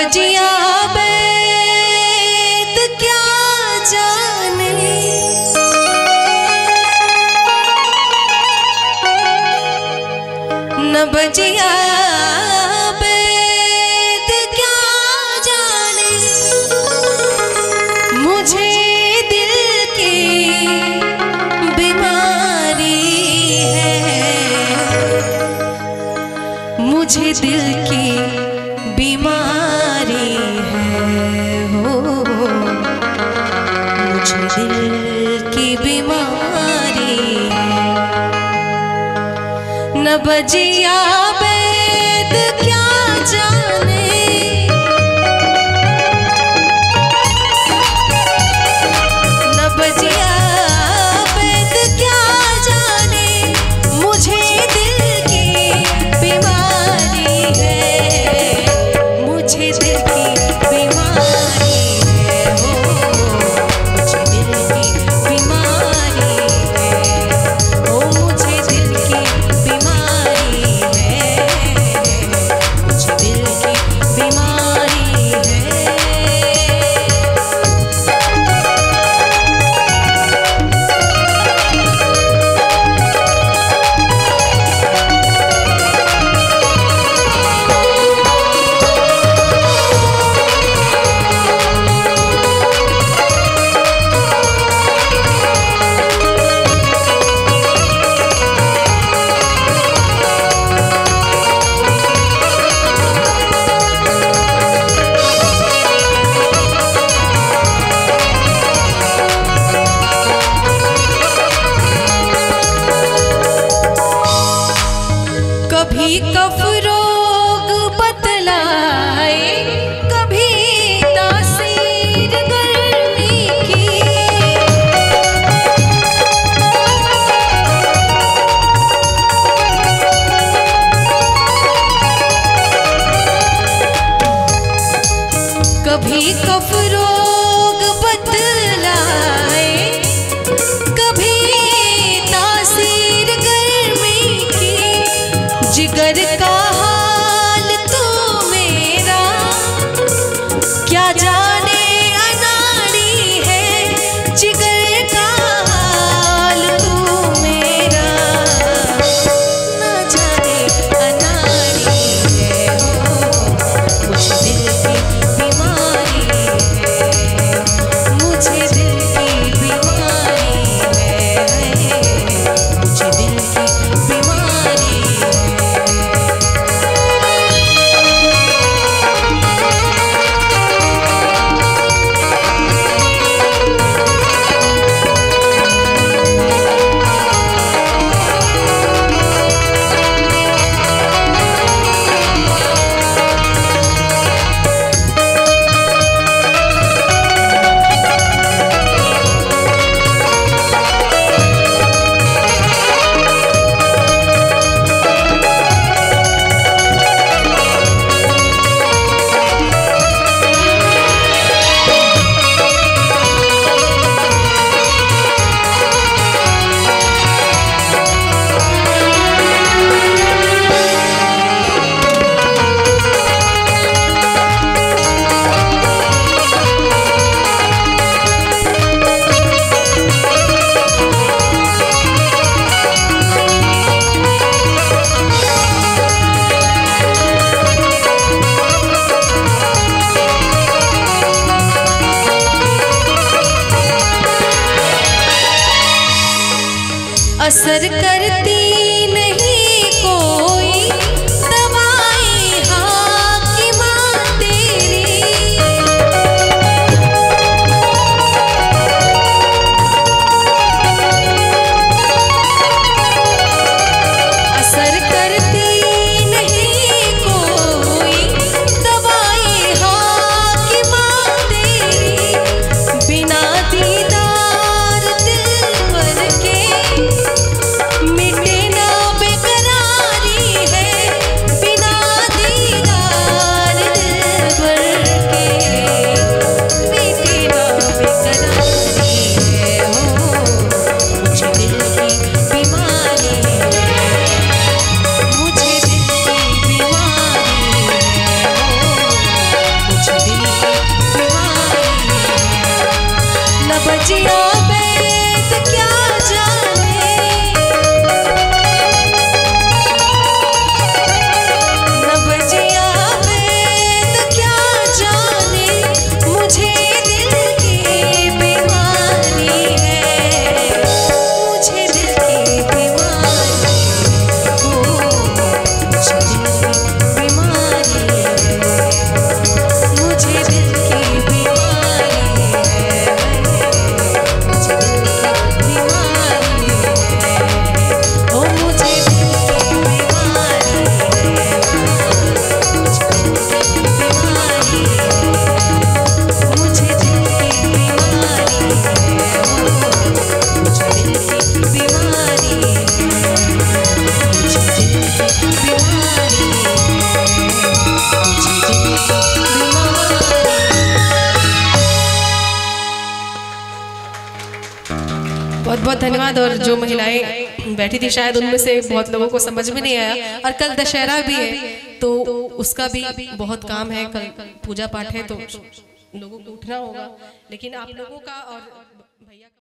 बजिया बैद क्या जाने, न बजिया बैद क्या जाने, मुझे दिल की बीमारी है, मुझे दिल की बीमारी है, हो मुझे दिल की बीमारी है। न बजिया बैद क्या जाने, न बजिया बैद क्या जाने, मुझे दिल की बीमारी है, मुझे दिल की बीमारी है, हो मुझे दिल की बीमारी है, हो मुझे दिल की बीमारी है, मुझे दिल की बीमारी है। कभी कफ रोग बतलाए, कभी तासीर गर्मी की, कभी कफ रोग बतलाए, कभी तासीर गर्मी की, जिगर का हाल तू मेरा क्या जाने अनाड़ी है, जिगर का हाल तू मेरा ना जाने अनाड़ी है, हो मुझे दिल की बीमारी है, मुझे दिल की बीमारी है, मुझे दिल की बीमारी है। असर करती नहीं कोई दवाई हाकिमा तेरी, असर करती नहीं कोई दवाई हाकिमा तेरी, बिना दीदार दिलबर के मिटे बजिया बैठ क्या जाने, न बजिया बैठ क्या जाने, मुझे दिल की बीमारी है, मुझे दिल की बीमारी हो, मुझे दिल की बीमारी है, मुझे दिल की बीमारी है, मुझे दिल की बीमारी है, ओ मुझे दिल की बीमारी है, मुझे दिल की बीमारी है, मुझे दिल की बीमारी है, मुझे दिल की बीमारी है, मुझे दिल की बीमारी है, मुझे दिल की बहुत बहुत धन्यवाद। और जो महिलाएं बैठी थी शायद उनमें से बहुत लोगों को समझ में नहीं आया, और कल दशहरा भी है तो उसका भी बहुत काम है, कल पूजा पाठ है तो लोगों को उठना होगा, लेकिन आप लोगों का और